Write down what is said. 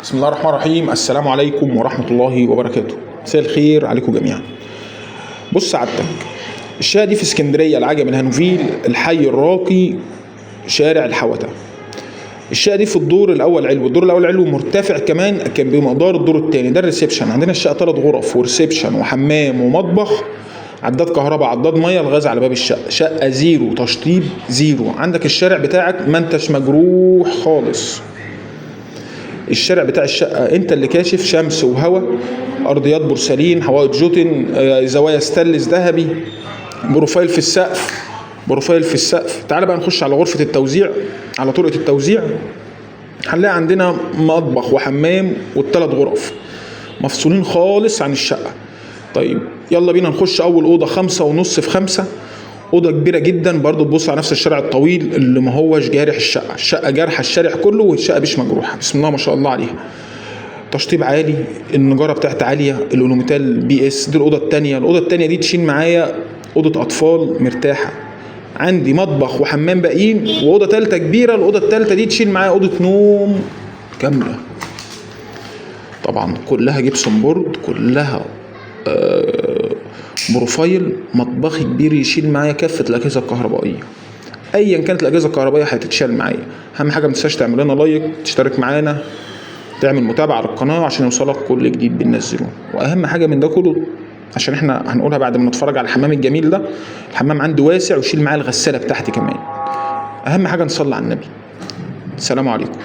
بسم الله الرحمن الرحيم. السلام عليكم ورحمة الله وبركاته. مساء الخير عليكم جميعا. بص سعادتك، الشقة دي في اسكندرية، العجم، الهانوفيل، الحي الراقي، شارع الحوته. الشقة دي في الدور الأول علوي، الدور الأول علوي مرتفع كمان كان بمقدار الدور الثاني. ده الريسبشن. عندنا الشقة 3 غرف وريسبشن وحمام ومطبخ، عداد كهرباء، عداد ميه، الغاز على باب الشقة. شقة زيرو تشطيب زيرو. عندك الشارع بتاعك ما انتش مجروح خالص. الشارع بتاع الشقة انت اللي كاشف، شمس وهواء، ارضيات بورسلين، حوائط جوتن، زوايا ستانلس ذهبي، بروفايل في السقف، بروفايل في السقف. تعال بقى نخش على غرفة التوزيع، على طرقة التوزيع. هنلاقي عندنا مطبخ وحمام والثلاث غرف مفصولين خالص عن الشقة. طيب يلا بينا نخش اول اوضة 5.5 في 5. اوضه كبيره جدا برضو، تبص على نفس الشارع الطويل اللي ما هوش جارح الشقه. الشقه جارحه الشارع كله والشقه مش مجروحه، بسم الله ما شاء الله عليها. تشطيب عالي، النجاره بتاعت عاليه، الالوميتال بي اس. دي الاوضه الثانيه. الاوضه الثانيه دي تشيل معايا اوضه اطفال مرتاحه. عندي مطبخ وحمام باقيين، واوضه ثالثه كبيره. الاوضه الثالثه دي تشيل معايا اوضه نوم كامله، طبعا كلها جبسون بورد، كلها بروفايل. مطبخي كبير يشيل معايا كافه الاجهزه الكهربائيه، ايا كانت الاجهزه الكهربائيه هتتشال معايا. اهم حاجه ما تنساش تعمل لنا لايك، تشترك معانا، تعمل متابعه على القناه عشان يوصلك كل جديد بننزله. واهم حاجه من ده كله، عشان احنا هنقولها بعد ما نتفرج على الحمام الجميل ده، الحمام عندي واسع ويشيل معايا الغساله بتاعتي كمان. اهم حاجه نصلي على النبي. السلام عليكم.